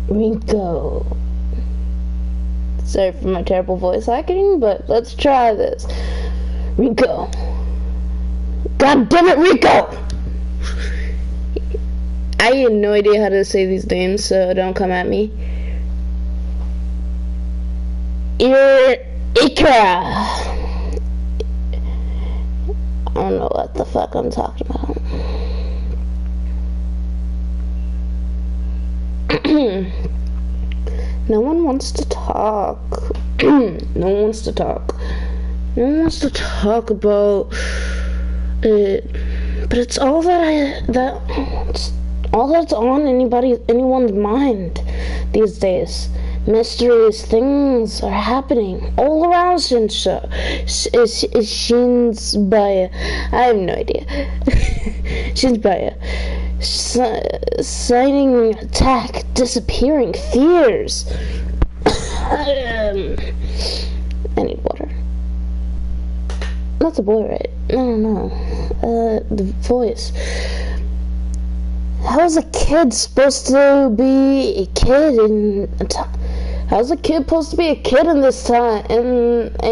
Rico. Sorry for my terrible voice acting, but let's try this. Rico. God damn it, Rico! I have no idea how to say these names, so don't come at me. Ikra. I don't know what the fuck I'm talking about. No one wants to talk. No one wants to talk. No one wants to talk about it. But it's all it's all that's on anyone's mind these days. Mysterious things are happening all around Shinsbaya. I have no idea. Shinsbaya. Sighting, attack, disappearing, fears. I need water. That's a boy, right? No. The voice. How is a kid supposed to be a kid in a time? How's a kid supposed to be a kid in a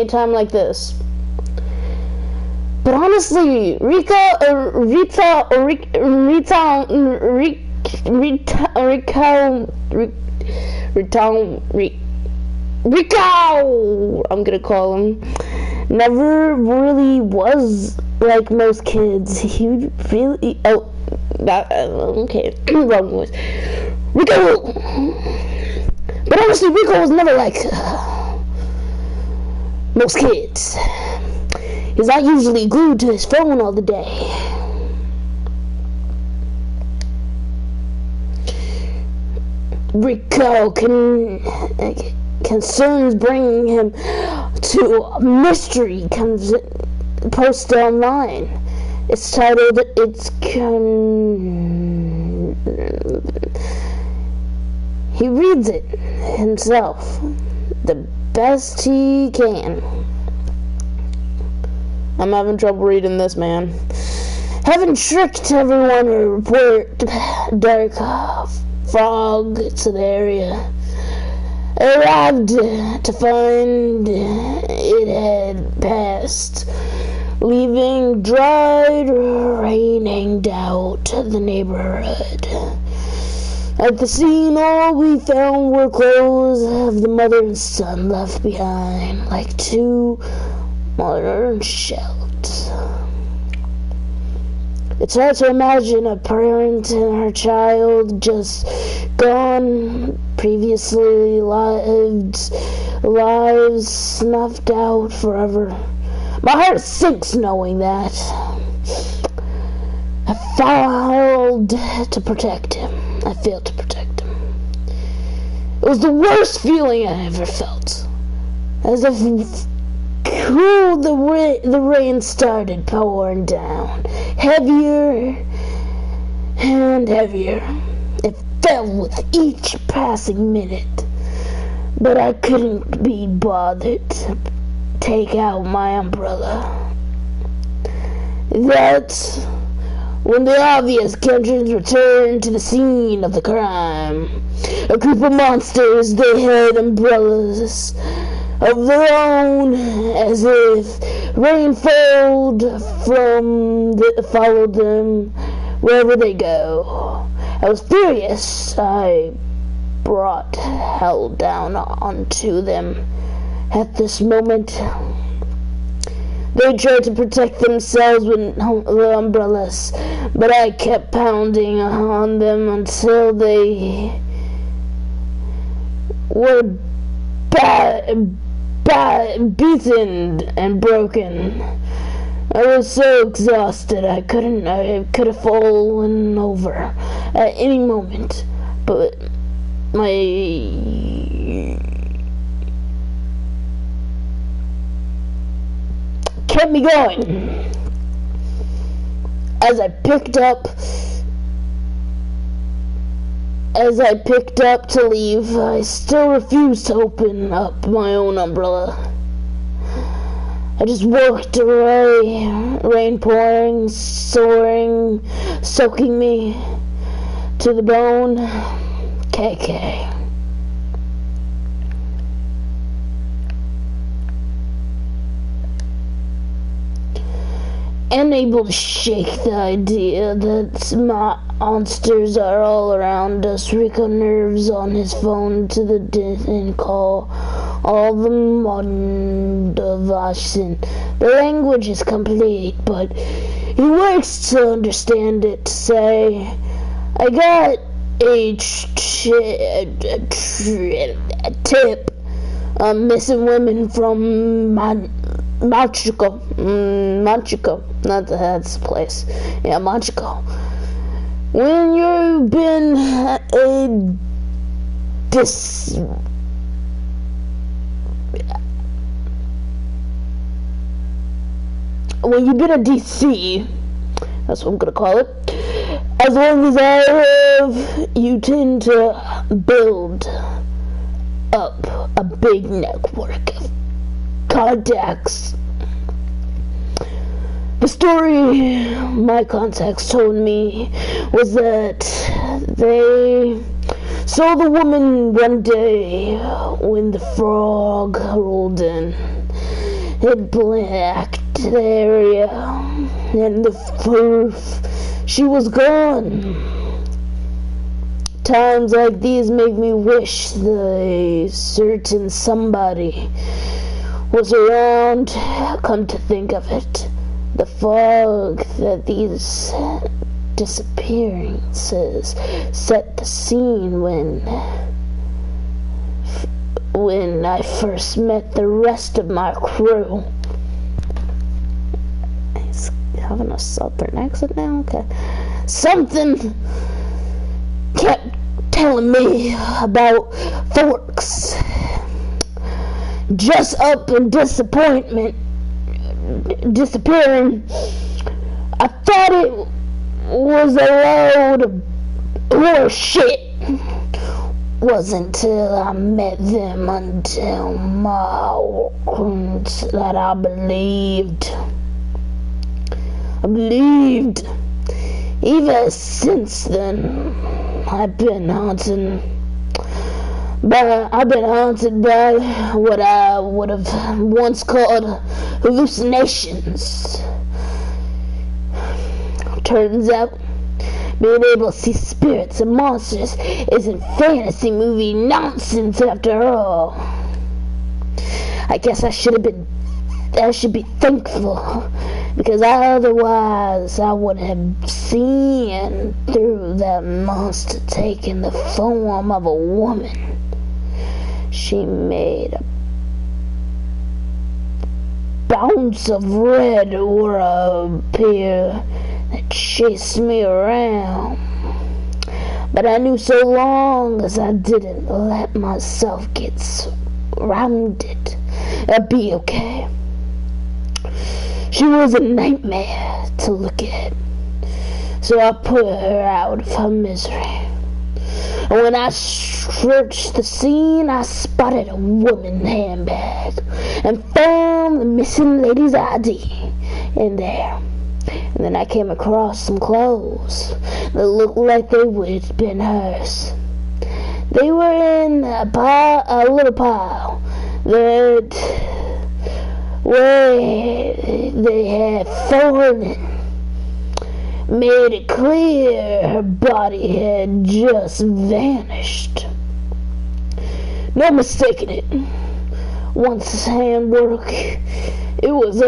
time like this? But Honestly, Rico, I'm gonna call him, never really was like most kids. He really, okay, wrong voice. Rico! But honestly, Rico was never like most kids. He's not usually glued to his phone all the day. Rico concerns bringing him to a mystery posted online. It's titled he reads it himself the best he can. I'm having trouble reading this, man. Having tricked everyone to report Dark Frog to the area. Arrived to find it had passed, leaving dried rain hanged out the neighborhood. At the scene, all we found were clothes of the mother and son left behind, like two modern shells. It's hard to imagine a parent and her child just gone, previously lives snuffed out forever. My heart sinks knowing that. I failed to protect him. It was the worst feeling I ever felt. As if the rain started pouring down, heavier and heavier. It fell with each passing minute, but I couldn't be bothered to take out my umbrella. That's when the obvious catchers returned to the scene of the crime. A group of monsters, they had umbrellas of their own, as if rain followed them wherever they go. I was furious. I brought hell down onto them. At this moment, they tried to protect themselves with the umbrellas, but I kept pounding on them until they were beaten and broken. I was so exhausted I could have fallen over at any moment, but kept me going. As I picked up to leave, I still refused to open up my own umbrella. I just walked away, rain pouring, soaking me to the bone. KK. unable to shake the idea that monsters are all around us. Rico nerves on his phone to the and call all the Mondavasin. The language is complete, but he works to understand it, to say, I got a tip on missing women from Manchukuo. That's the place. Yeah, Manchukuo. When you've been a DC, that's what I'm gonna call it. As long as I have, you tend to build up a big network of contacts. The story my contacts told me was that they saw the woman one day when the frog rolled in. It blacked the area, and the proof she was gone. Times like these make me wish the certain somebody was around. Come to think of it, the fog that these disappearances set the scene when I first met the rest of my crew. He's having a southern accent now? Okay. Something kept telling me about Forks. Just up in disappointment, disappearing. I thought it was a load of horse shit. Wasn't till I met them until my that I believed. Even since then, I've been haunted by what I would have once called hallucinations. Turns out, being able to see spirits and monsters isn't fantasy movie nonsense after all. I guess I should be thankful, because otherwise I would have seen through that monster taking the form of a woman. She made a bounce of red aura appear that chased me around. But I knew so long as I didn't let myself get surrounded, I'd be okay. She was a nightmare to look at, so I put her out of her misery. And when I searched the scene, I spotted a woman's handbag and found the missing lady's ID in there. And then I came across some clothes that looked like they would have been hers. They were in a little pile that where they had fallen, made it clear her body had just vanished. No mistaking it. Once this handwork, it was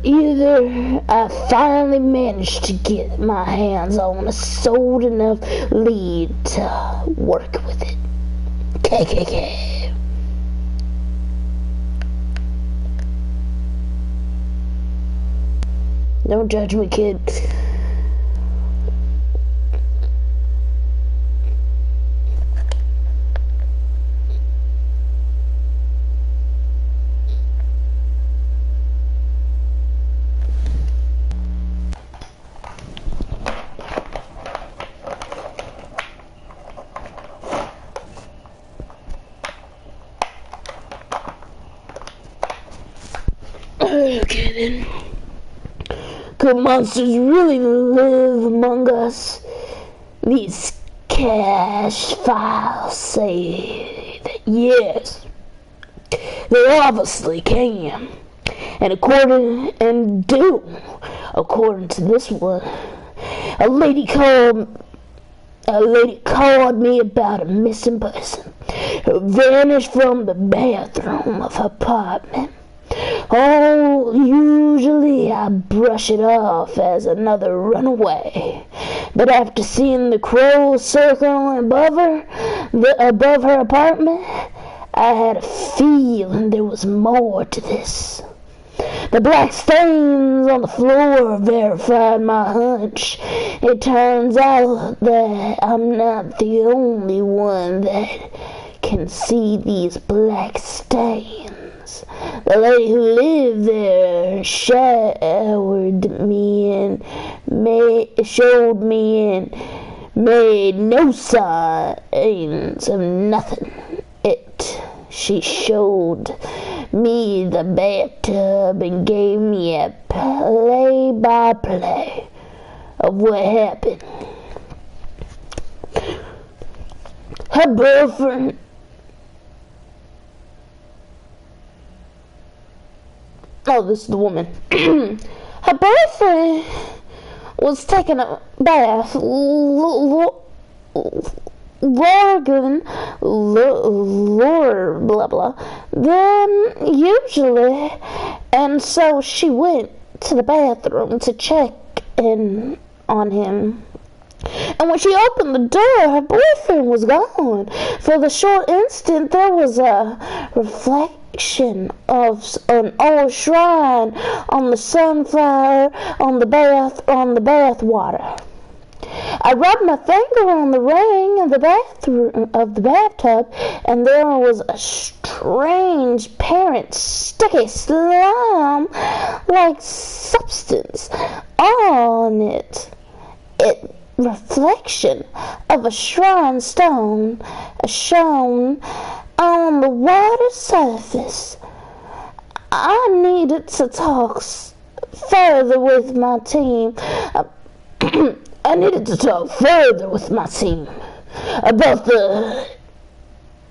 either I finally managed to get my hands on a sold enough lead to work with it. KKK. Don't judge me, kid. Okay then. Could monsters really live among us? These cache files say that yes, they obviously can, and do. According to this one, a lady called me about a missing person who vanished from the bathroom of her apartment. Oh, usually I brush it off as another runaway, but after seeing the crows circling above her apartment, I had a feeling there was more to this. The black stains on the floor verified my hunch. It turns out that I'm not the only one that can see these black stains. The lady who lived there showered me and showed me and made no signs of nothing. She showed me the bathtub and gave me a play-by-play of what happened. Her boyfriend this is the woman. Her boyfriend was taking a bath. Lorgan, blah blah. Then usually, and so she went to the bathroom to check in on him. And when she opened the door, her boyfriend was gone. For the short instant, there was a reflection of an old shrine on the sunflower on the bath water. I rubbed my finger on the ring of the bathtub, and there was a strange, apparent, sticky slime-like substance on it. Reflection of a shrine stone shone on the water surface. I needed to talk further with my team. About the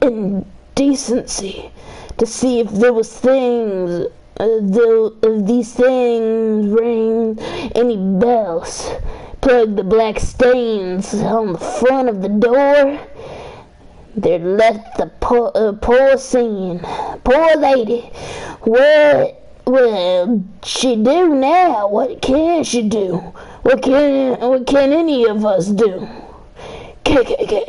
indecency, to see if there was if these things ring any bells. Plug the black stains on the front of the door. They left the poor scene. Poor lady. What will she do now? What can she do? What can any of us do? KKK.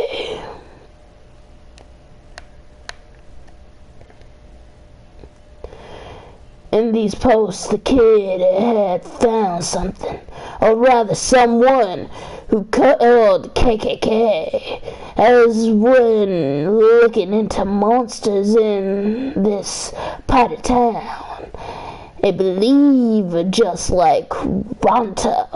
In these posts, the kid had found something, or rather someone, who called KKK as when looking into monsters in this part of town. A believer just like Ronto.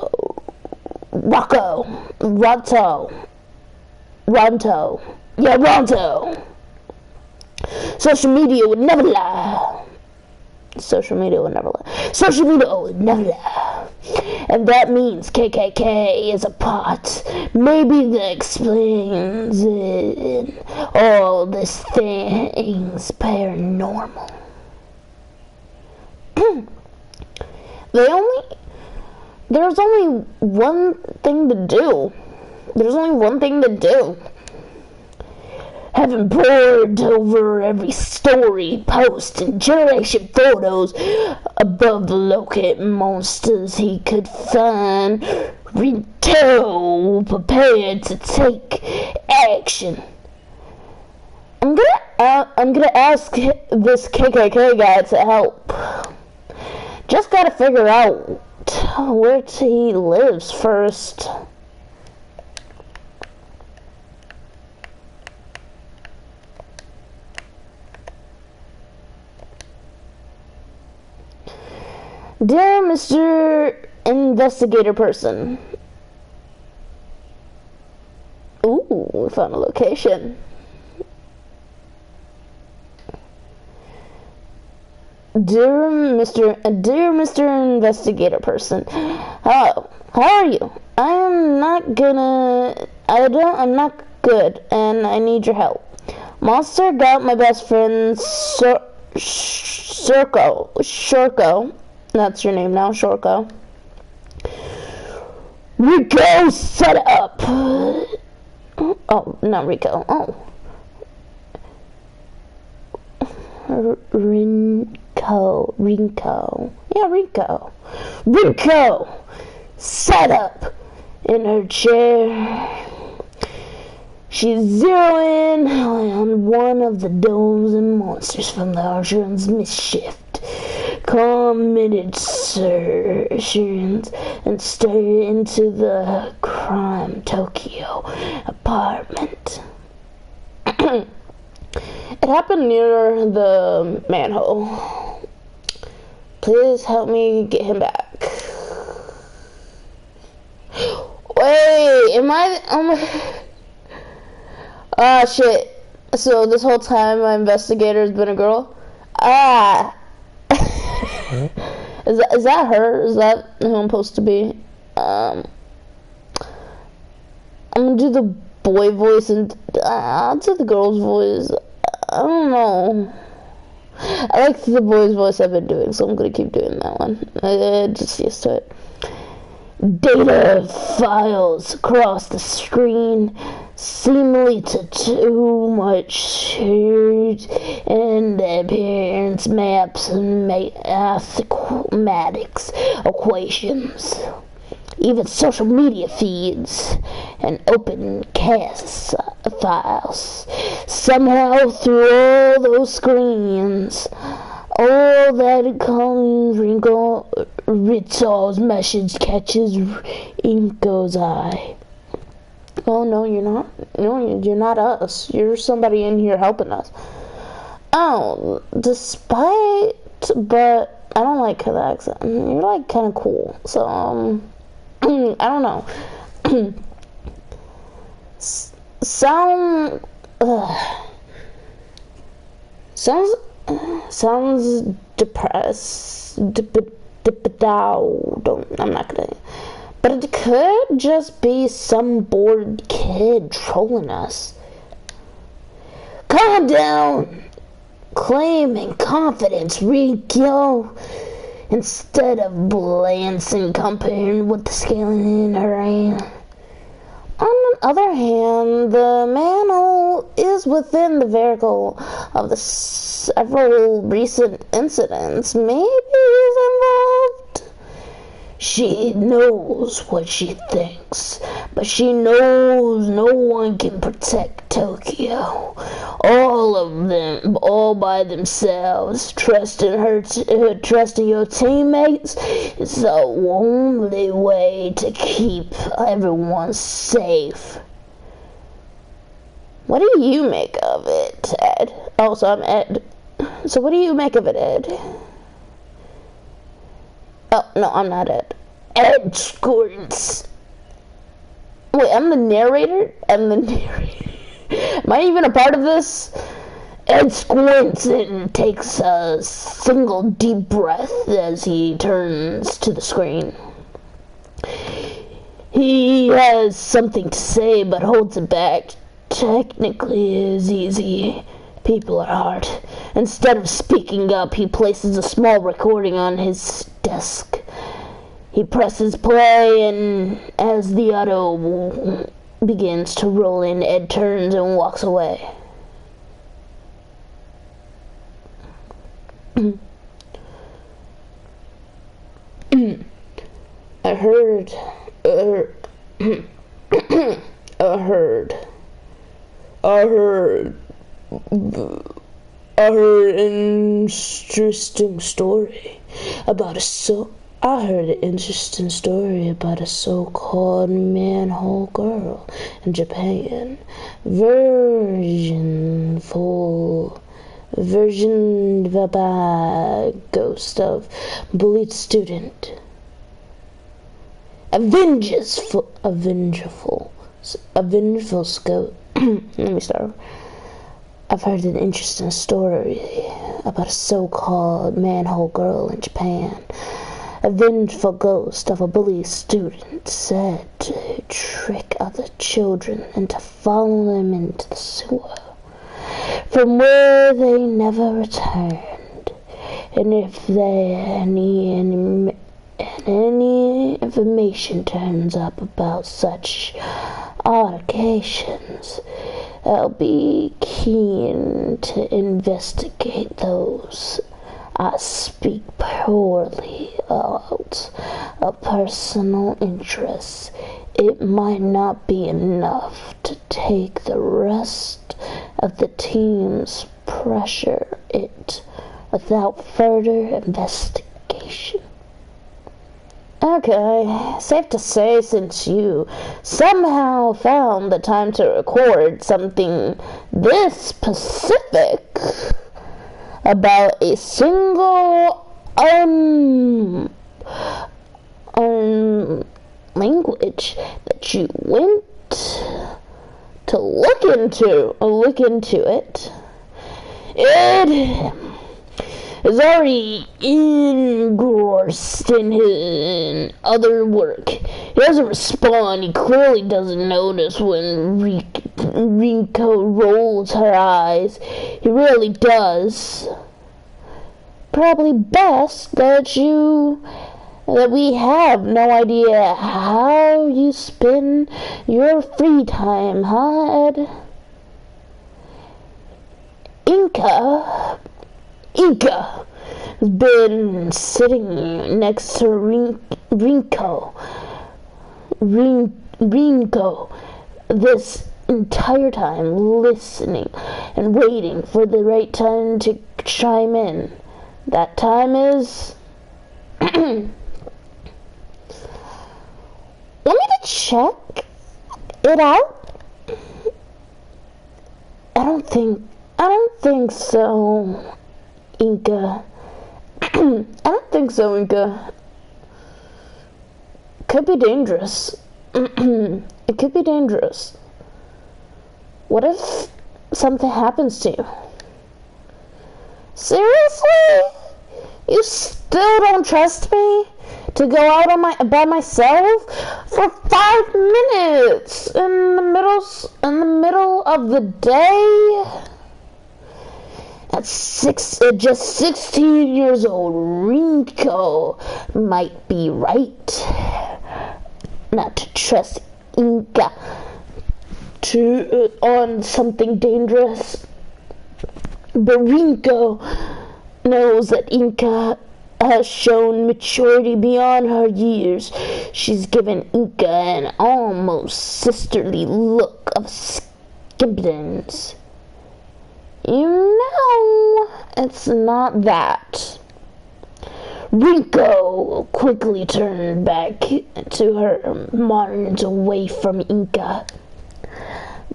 Yeah, Ronto. Social media would never lie. Social media would never lie. And that means KKK is a part. Maybe that explains it. All this things paranormal. There's only one thing to do. Having pored over every story, post, and generation photos above the locate monsters he could find, Rito prepared to take action. I'm gonna ask this KKK guy to help. Just gotta figure out where he lives first. Dear Mr. Investigator Person. Ooh, we found a location. Dear Mr. Investigator Person. Hello, how are you? I'm not good, and I need your help. Monster got my best friend, Shorko. That's your name now, Shorko. Rico, set up. Oh, not Rico. Oh. Rinko. Yeah, Rinko. Rinko, sat up in her chair. She's zeroing on one of the domes and monsters from the Archon's mischief committed insertions and stared into the crime Tokyo apartment. It happened near the manhole. Please help me get him back. Wait, am I? Oh my. Ah, shit. So this whole time my investigator's been a girl? Ah. Is that her? Is that who I'm supposed to be? I'm gonna do the boy voice and I'll do the girl's voice. I don't know. I like the boy's voice I've been doing, so I'm gonna keep doing that one. Just used to it. Data files across the screen, seemingly to too much shared, and appearance maps and mathematics equations, even social media feeds and open cast files. Somehow through all those screens, all that comes Ritsol's message catches Inko's eye. Oh, no, you're not. No, you're not us. You're somebody in here helping us. Oh, but I don't like the accent. You're, like, kind of cool. So, I don't know. Sounds depressed. I'm not gonna. But it could just be some bored kid trolling us. Calm down! Claiming confidence, Rico. Instead of glancing comparing with the scaling in her hand. On the other hand, the manhole is within the vehicle of the several recent incidents. Maybe he's involved. She knows what she thinks, but she knows no one can protect Tokyo. All of them, all by themselves. Trusting your teammates is the only way to keep everyone safe. What do you make of it, Ed? Oh, so I'm Ed. So what do you make of it, Ed? Oh, no, I'm not Ed. Ed Squirts. Wait, I'm the narrator? Am I even a part of this? Ed squints and takes a single deep breath as he turns to the screen. He has something to say, but holds it back. Technically, it is easy. People are hard. Instead of speaking up, he places a small recording on his desk. He presses play, and as the audio begins to roll in, Ed turns and walks away. I heard an interesting story about I heard an interesting story about a so-called manhole girl in Japan. Ghost of bullied student. A vengeful scout. Let me start. I've heard an interesting story about a so-called manhole girl in Japan. A vengeful ghost of a bully student said to trick other children into following them into the sewer, from where they never returned. And if they and any information turns up about such altercations, I'll be keen to investigate those. I speak purely out of personal interest. It might not be enough to take the rest of the team's pressure it without further investigation. Okay, safe to say, since you somehow found the time to record something this specific about a single language that you went to look into it, it is already engrossed in his other work. He doesn't respond. He clearly doesn't notice when Rinko rolls her eyes. He really does. Probably best that we have no idea how you spend your free time, huh, Ed? Inka has been sitting next to Rinko this entire time, listening and waiting for the right time to chime in. That time is want me to check it out? I don't think so, Inka. I don't think so, Inka. Could be dangerous. It could be dangerous. What if something happens to you? Seriously? You still don't trust me to go out by myself for 5 minutes in the middle of the day? At just 16 years old, Rinko might be right not to trust Inka on something dangerous. But Rinko knows that Inka has shown maturity beyond her years. She's given Inka an almost sisterly look of skimpdance. You know, it's not that. Rinko quickly turned back to her monitors away from Inka.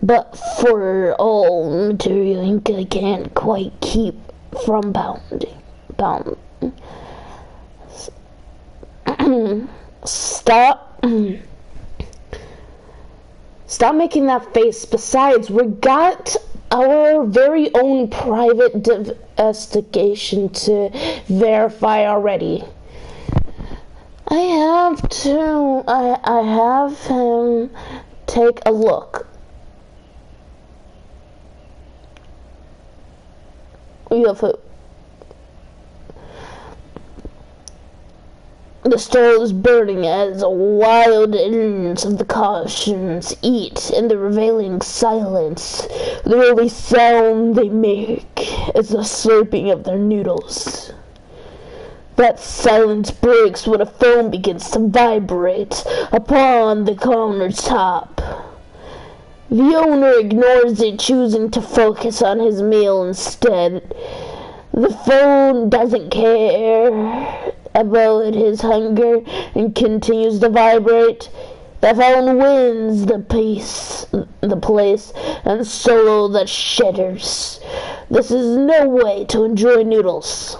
But for all material, Inka can't quite keep from pounding. Stop making that face. Besides, we got our very own private investigation to verify already. I have him take a look. UFO. The stove is burning as a wild ends of the cautions eat in the revealing silence. The only sound they make is the slurping of their noodles. That silence breaks when a phone begins to vibrate upon the countertop. The owner ignores it, choosing to focus on his meal instead. The phone doesn't care about his hunger and continues to vibrate. The phone wins the place, and solo that shudders. This is no way to enjoy noodles.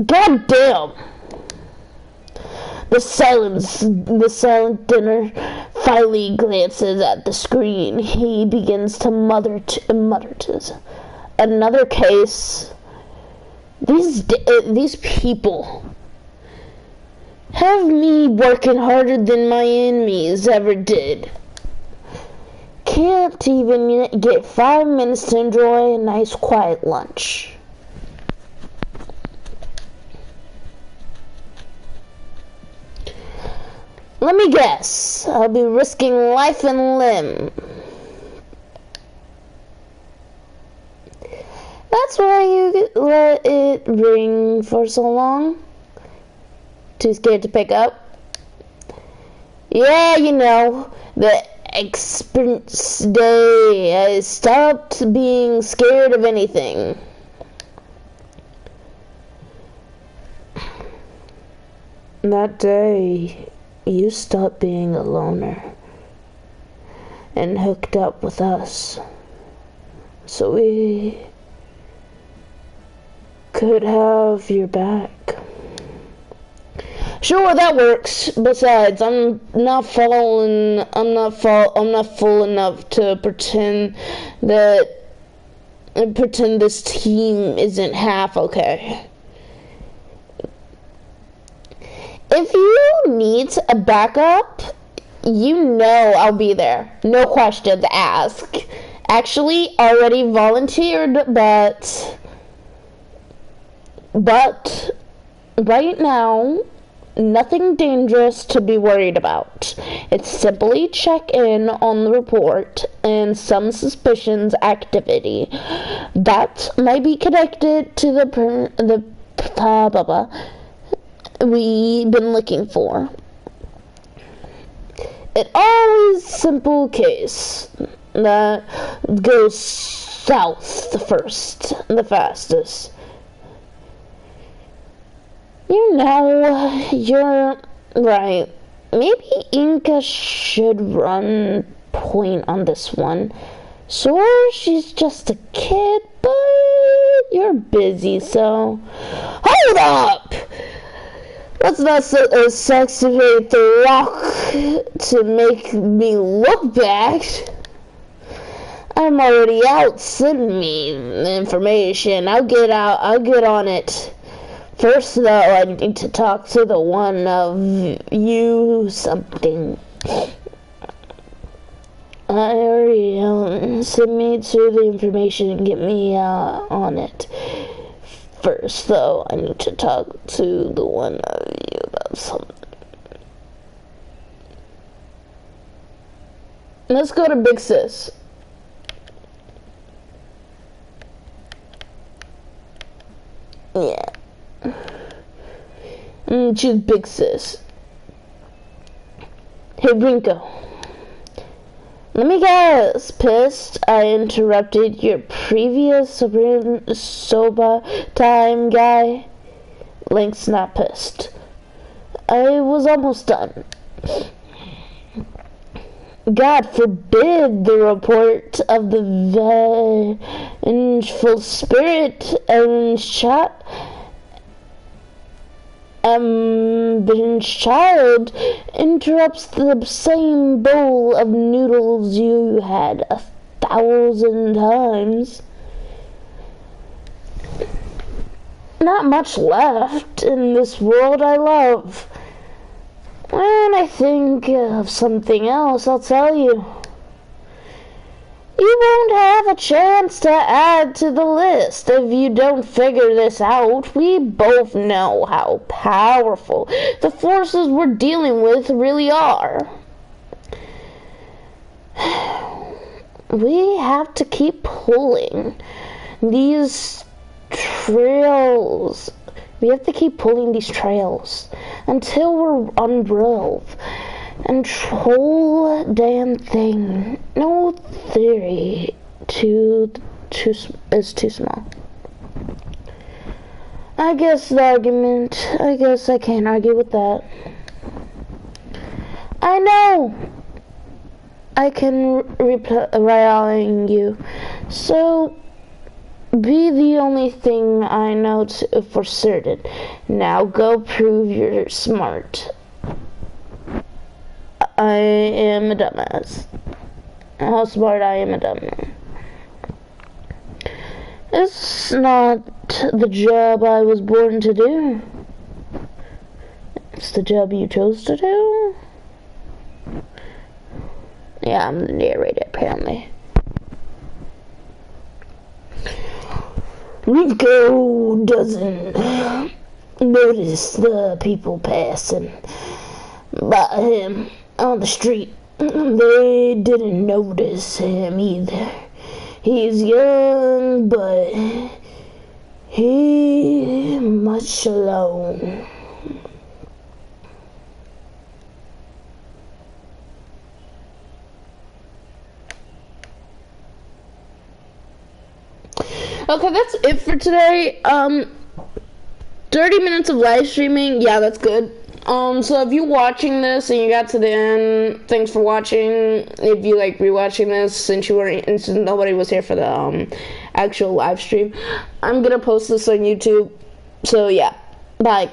God damn! The silent dinner finally glances at the screen. He begins to mutter another case. These people have me working harder than my enemies ever did. Can't even get 5 minutes to enjoy a nice quiet lunch. Let me guess. I'll be risking life and limb. That's why you let it ring for so long? Too scared to pick up? Yeah, you know, the expense day. I stopped being scared of anything. That day, you stopped being a loner and hooked up with us. So we could have your back. Sure, that works. Besides, I'm not fool enough to pretend this team isn't half okay. If you need a backup, you know I'll be there. No questions asked. Actually, already volunteered, but right now, nothing dangerous to be worried about. It's simply check in on the report and some suspicious activity that might be connected to the we've been looking for. It always simple case that goes south the fastest. You know, you're right. Maybe Inca should run point on this one. Sure, she's just a kid, but you're busy, so... Hold up! Let's not sexuate the rock to make me look bad. I'm already out. Send me the information. I'll get on it. First, though, I need to talk to the one of you something. I already send me to the information and get me on it. First, though, I need to talk to the one of you about something. Let's go to Big Sis. Yeah. Choose Big Sis. Hey, Brinko. Let me guess. Pissed I interrupted your previous soba time, guy? Link's not pissed. I was almost done. God forbid the report of the vengeful spirit and child interrupts the same bowl of noodles you had 1,000 times. Not much left in this world I love. When I think of something else, I'll tell you. You won't have a chance to add to the list if you don't figure this out. We both know how powerful the forces we're dealing with really are. We have to keep pulling these trails. We have to keep pulling these trails until we're unrolled. And whole damn thing. No theory is too small. I guess I can't argue with that. I know I can rely on you. So be the only thing I know for certain. Now go prove you're smart. I am a dumbass. How smart I am a dumbass. It's not the job I was born to do. It's the job you chose to do. Yeah, I'm the narrator, apparently. Rico doesn't notice the people passing. by him on the street. They didn't notice him either. He's young, but he much alone. Okay, that's it for today. 30 minutes of live streaming. Yeah, that's good. So if you're watching this and you got to the end, thanks for watching. If you like rewatching this, since nobody was here for the actual live stream, I'm gonna post this on YouTube. So yeah, bye.